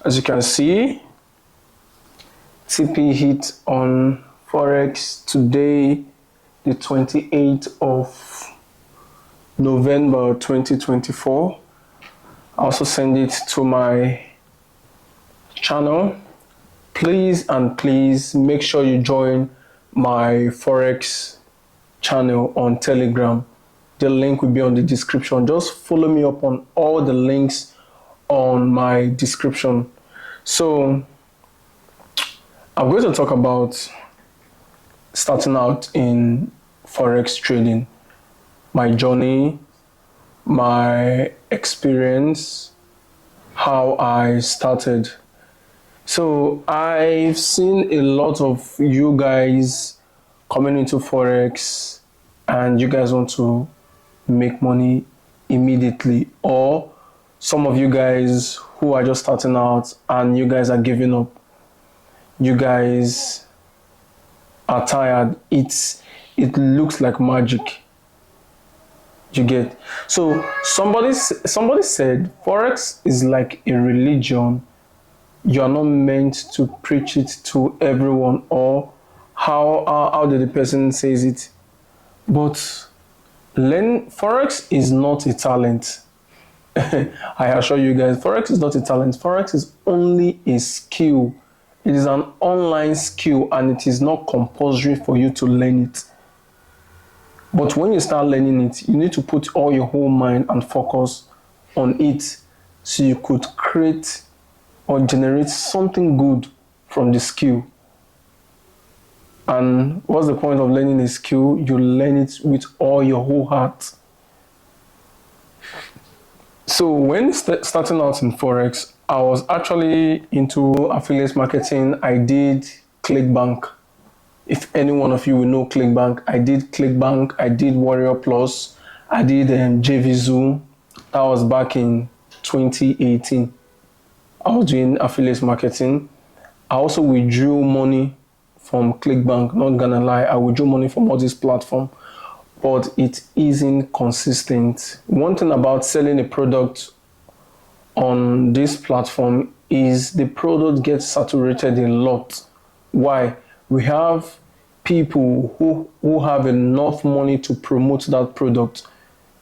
As you can see, TP hit on Forex today, the 28th of November 2024. I also send it to my channel. Please make sure you join my Forex channel on Telegram. The link will be on the description. Just follow me up on all the links on my description. So I'm going to talk about starting out in Forex trading, my journey, my experience, how I started. So I've seen a lot of you guys coming into Forex and you guys want to make money immediately, or some of you guys who are just starting out and you guys are giving up. You guys are tired. It looks like magic. You get? So somebody said Forex is like a religion. You are not meant to preach it to everyone, or how did the person says it? But Forex is not a talent. I assure you guys, Forex is not a talent. Forex is only a skill. It is an online skill and it is not compulsory for you to learn it. But when you start learning it, you need to put all your whole mind and focus on it so you could create or generate something good from the skill. And what's the point of learning a skill? You learn it with all your whole heart. So when starting out in Forex, I was actually into affiliate marketing. I did ClickBank. If any one of you will know ClickBank, I did ClickBank, I did Warrior Plus, I did JVZoo. That was back in 2018. I was doing affiliate marketing. I also withdrew money from ClickBank, not gonna lie. I withdrew money from all these platforms, but it isn't consistent. One thing about selling a product on this platform is the product gets saturated a lot. Why? We have people who have enough money to promote that product,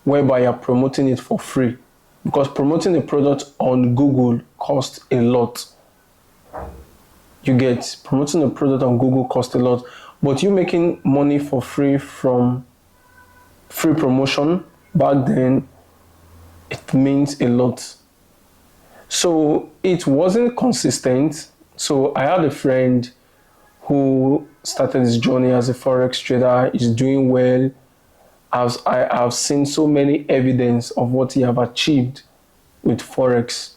whereby you're promoting it for free. Because promoting a product on Google costs a lot. You get? Promoting a product on Google costs a lot. But you making money for free from free promotion, back then, it means a lot. So it wasn't consistent. So I had a friend who started his journey as a Forex trader. He's doing well. I've seen so many evidence of what he have achieved with Forex.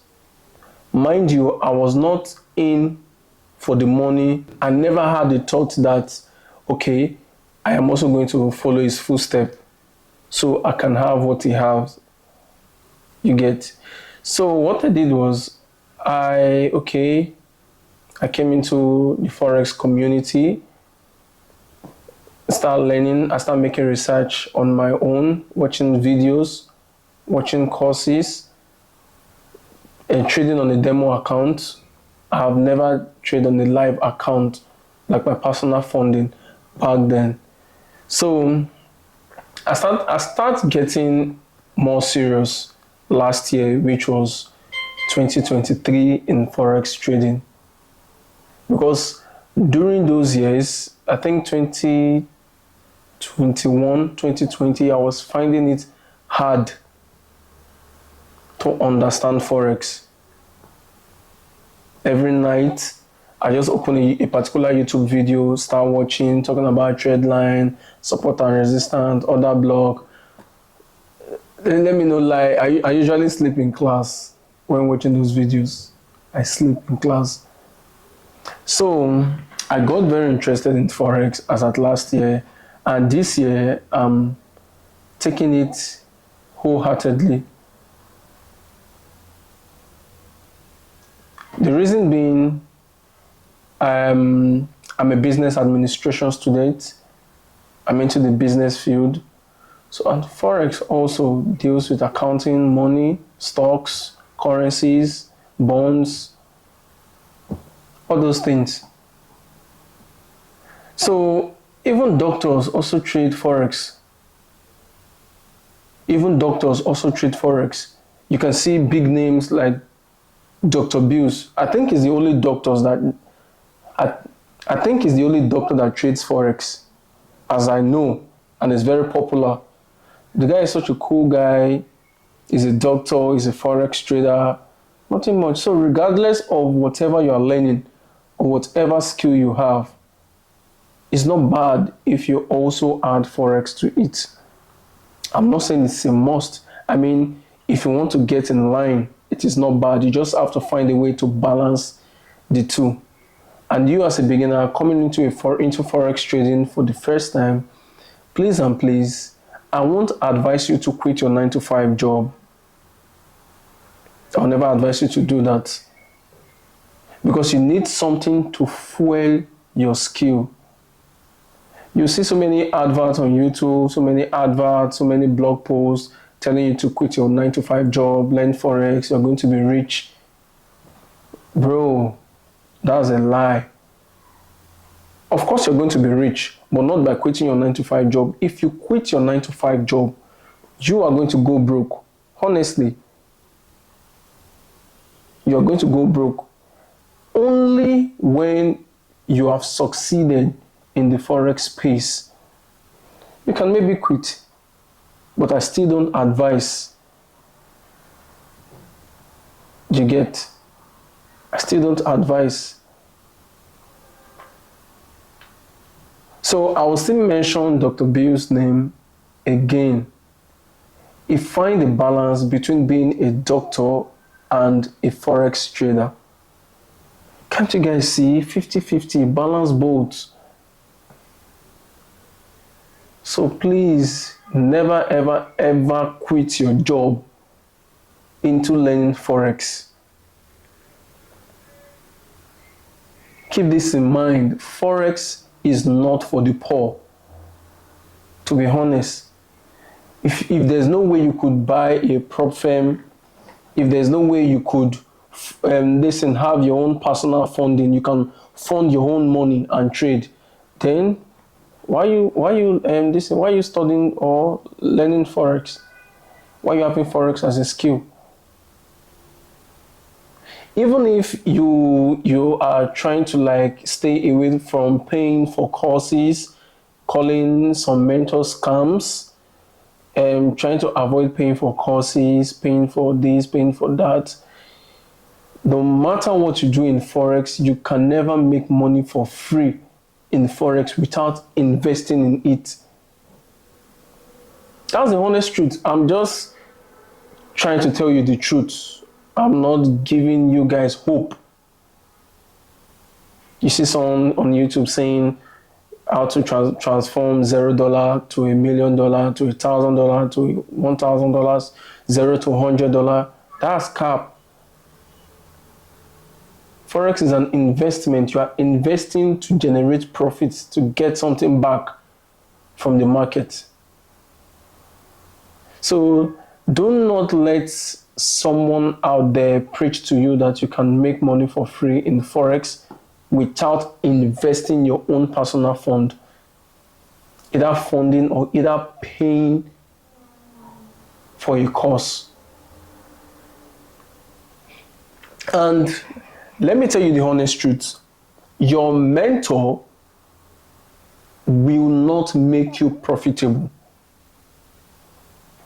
Mind you, I was not in for the money. I never had the thought that, okay, I am also going to follow his footsteps so I can have what he has. You get? So what I did was, I came into the Forex community, start learning, I start making research on my own, watching videos, watching courses, and trading on a demo account. I have never traded on a live account like my personal funding back then. So I start getting more serious last year, which was 2023 in Forex trading. Because during those years, I think 2021, 2020, I was finding it hard to understand Forex. Every night, I just open a particular YouTube video, start watching, talking about trend line, support and resistance, other block. Then let me know, like, I usually sleep in class when watching those videos. I sleep in class. So I got very interested in Forex as at last year, and this year I'm taking it wholeheartedly. The reason being, I'm a business administration student. I'm into the business field. So, and Forex also deals with accounting, money, stocks, currencies, bonds, all those things. So even doctors also trade Forex. Even doctors also trade Forex. You can see big names like Dr. Bills. I think he's the only doctors that I, I think he's the only doctor that trades Forex, as I know, and is very popular. The guy is such a cool guy. He's a doctor, he's a Forex trader, nothing much. So regardless of whatever you are learning or whatever skill you have, it's not bad if you also add Forex to it. I'm not saying it's a must. I mean, if you want to get in line, it is not bad. You just have to find a way to balance the two. And you as a beginner coming into Forex trading for the first time, please and please, I won't advise you to quit your 9 to 5 job. I'll never advise you to do that, because you need something to fuel your skill. You see so many adverts on YouTube, so many adverts, so many blog posts telling you to quit your 9 to 5 job, learn Forex, you're going to be rich. Bro, that's a lie. Of course you're going to be rich, but not by quitting your 9 to 5 job. If you quit your 9 to 5 job, you are going to go broke. Honestly, you're going to go broke. Only when you have succeeded in the Forex space, you can maybe quit. But I still don't advise. You get? I still don't advise. So I will still mention Dr. Bill's name again. He find a balance between being a doctor and a Forex trader. Can't you guys see? 50-50, balance both. So please, never ever ever quit your job into learning Forex. Keep this in mind. Forex is not for the poor. To be honest, if there's no way you could buy a prop firm, if there's no way you could have your own personal funding, you can fund your own money and trade, then why are you studying or learning Forex? Why are you having Forex as a skill? Even if you are trying to like stay away from paying for courses, calling some mentor scams, and trying to avoid paying for courses, paying for this, paying for that, no matter what you do in Forex, you can never make money for free in Forex without investing in it. That's the honest truth. I'm just trying to tell you the truth. I'm not giving you guys hope. You see someone on YouTube saying how to transform $0 to $1 million to $1,000 to $1,000, $0 to $100. That's cap. Forex is an investment. You are investing to generate profits, to get something back from the market. So do not let someone out there preach to you that you can make money for free in Forex without investing your own personal fund, either funding or either paying for a course. And let me tell you the honest truth. Your mentor will not make you profitable.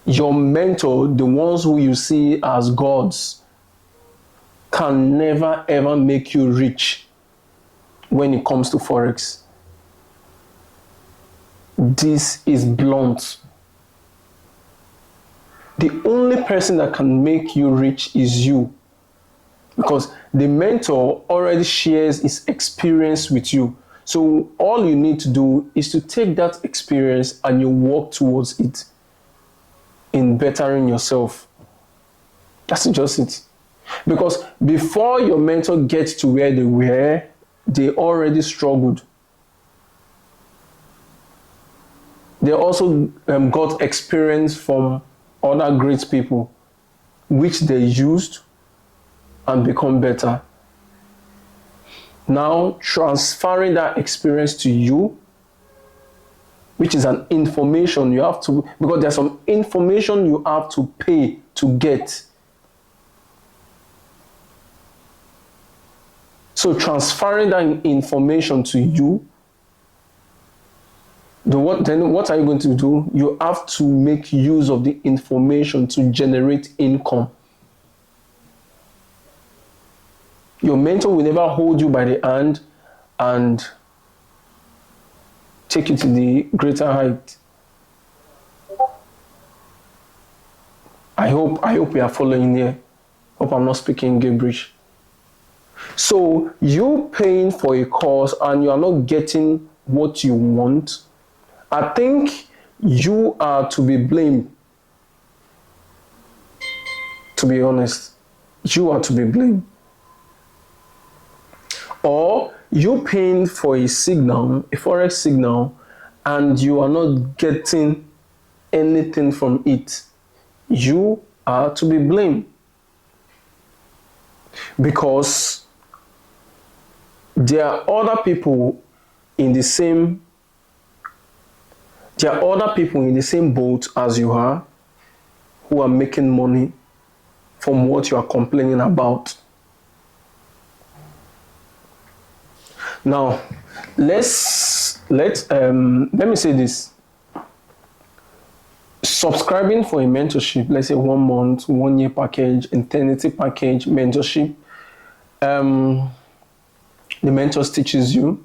Your mentor, the ones who you see as gods, can never ever make you rich when it comes to Forex. This is blunt. The only person that can make you rich is you, because the mentor already shares his experience with you. So all you need to do is to take that experience and you work towards it in bettering yourself. That's just it. Because before your mentor gets to where they were, they already struggled. They also got experience from other great people, which they used and become better. Now transferring that experience to you, which is an information you have to, because there's some information you have to pay to get. So transferring that information to you, then what are you going to do? You have to make use of the information to generate income. Your mentor will never hold you by the hand and take you to the greater height. I hope we are following here. Hope I'm not speaking gibberish. So you paying for a course and you are not getting what you want, I think you are to be blamed. To be honest, you are to be blamed. Or you paying for a signal, a Forex signal, and you are not getting anything from it. You are to be blamed. Because there are other people in the same boat as you are who are making money from what you are complaining about. Now, let me say this. Subscribing for a mentorship, let's say 1 month, 1 year package, eternity package, mentorship, the mentors teaches you.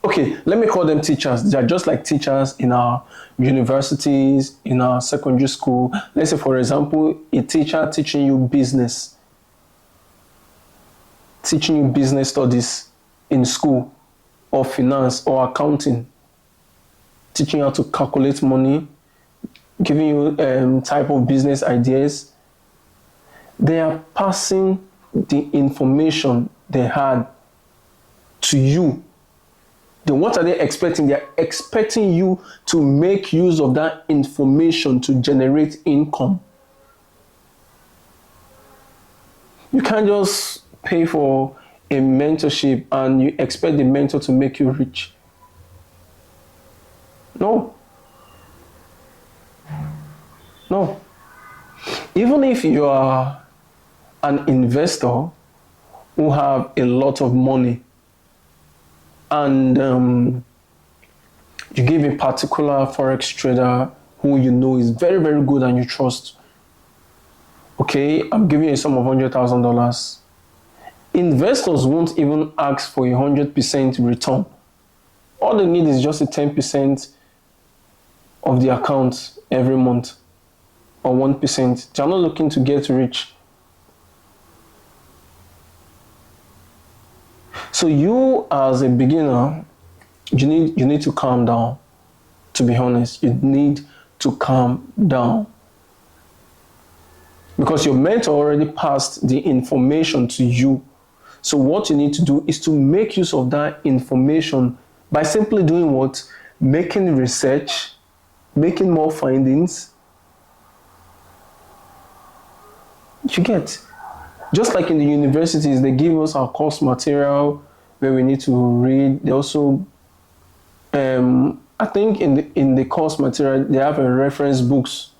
Okay, let me call them teachers. They are just like teachers in our universities, in our secondary school. Let's say, for example, a teacher teaching you business studies in school, or finance or accounting, teaching you how to calculate money, giving you type of business ideas. They are passing the information they had to you. Then what are they expecting? They are expecting you to make use of that information to generate income. You can't just pay for a mentorship and you expect the mentor to make you rich. No. Even if you are an investor who have a lot of money and you give a particular Forex trader who you know is very, very good and you trust, okay, I'm giving you a sum of $100,000. Investors won't even ask for 100% return. All they need is just a 10% of the account every month, or 1%. They're not looking to get rich. So you, as a beginner, you need to calm down. To be honest, you need to calm down. Because your mentor already passed the information to you. So what you need to do is to make use of that information by simply doing what? Making research, making more findings. You get? Just like in the universities, they give us our course material where we need to read. They also, I think in the course material, they have a reference books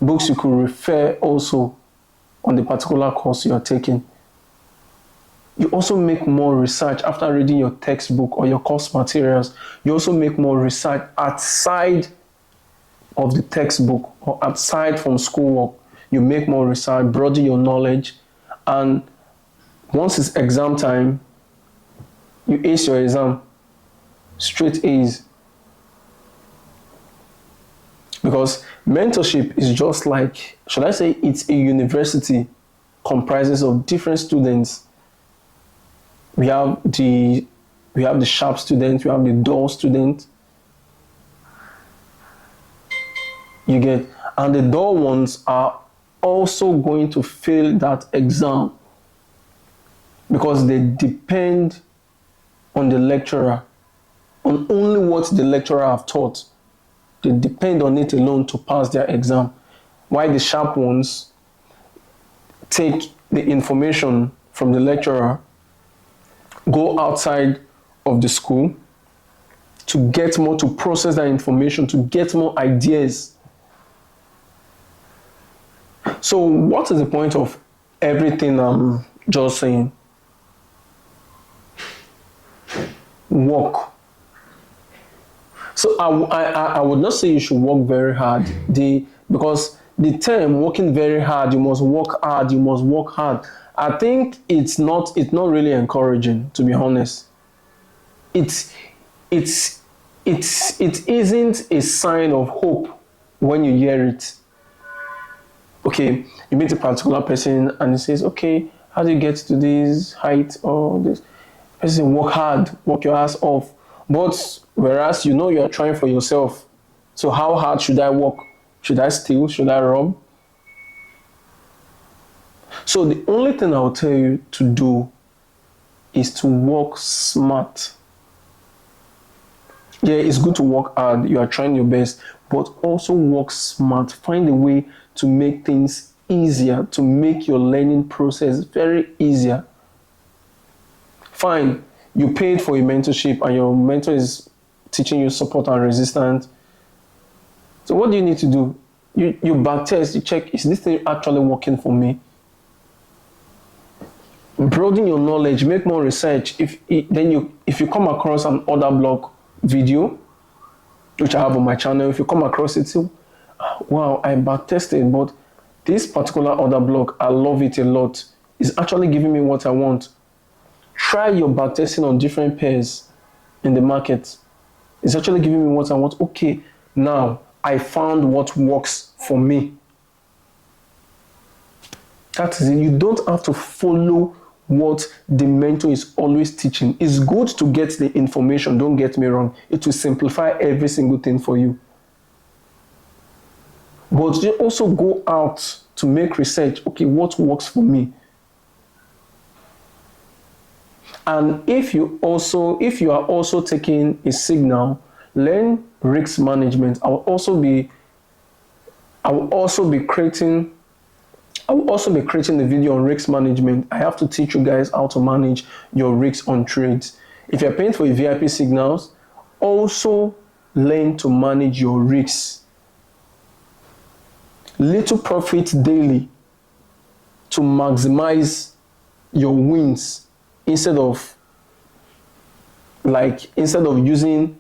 you could refer also on the particular course you are taking. You also make more research after reading your textbook or your course materials. You also make more research outside of the textbook or outside from schoolwork. You make more research, broaden your knowledge, and once it's exam time, you ace your exam. Straight A's. Because mentorship is just like, should I say, it's a university, comprises of different students. We have the sharp student, we have the dull student. You get, and the dull ones are also going to fail that exam because they depend on the lecturer, on only what the lecturer have taught. They depend on it alone to pass their exam. While the sharp ones take the information from the lecturer go outside of the school to get more, to process that information, to get more ideas. So what is the point of everything I'm just saying? Work. So I would not say you should work very hard. Because the term working very hard, you must work hard, you must work hard. I think it's not really encouraging, to be honest. It isn't a sign of hope when you hear it. Okay, you meet a particular person and he says, okay, how do you get to this height or this? Person, work hard, work your ass off. But whereas you know you're trying for yourself. So how hard should I work? Should I steal? Should I rob? So the only thing I'll tell you to do is to work smart. Yeah, it's good to work hard. You are trying your best, but also work smart. Find a way to make things easier, to make your learning process very easier. Fine, you paid for a mentorship and your mentor is teaching you support and resistance. So what do you need to do? You backtest, you check, is this thing actually working for me? Broaden your knowledge, make more research. If you come across an order block video, which I have on my channel, if you come across it, so, wow, I backtested, but this particular order block, I love it a lot. It's actually giving me what I want. Try your backtesting on different pairs in the market. It's actually giving me what I want. Okay, now I found what works for me. That is it. You don't have to follow what the mentor is always teaching. It's good to get the information, don't get me wrong. It will simplify every single thing for you. But you also go out to make research. Okay, what works for me? And if you are also taking a signal, learn risk management. I will also be creating the video on risk management. I have to teach you guys how to manage your risks on trades. If you're paying for a VIP signals, also learn to manage your risks. Little profit daily to maximize your wins instead of using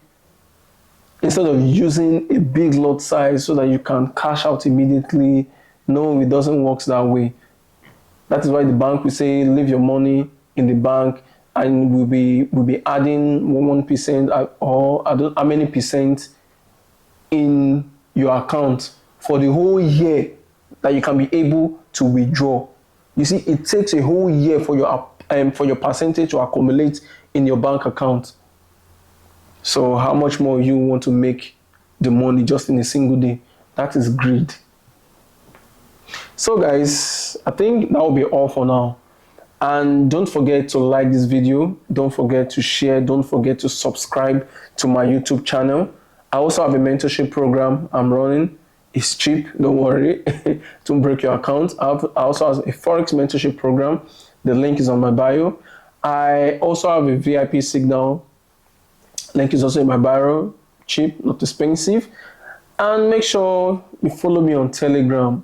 a big lot size so that you can cash out immediately. No, it doesn't work that way. That is why the bank will say leave your money in the bank and we'll be adding 1% or I don't know how many percent in your account for the whole year that you can be able to withdraw. You see, it takes a whole year for your percentage to accumulate in your bank account. So how much more you want to make the money just in a single day? That is greed. So guys, I think that will be all for now. And don't forget to like this video. Don't forget to share. Don't forget to subscribe to my YouTube channel. I also have a mentorship program I'm running. It's cheap, don't worry. Don't break your account. I also have a Forex mentorship program. The link is on my bio. I also have a VIP signal. Link is also in my bio. Cheap, not expensive. And make sure you follow me on Telegram.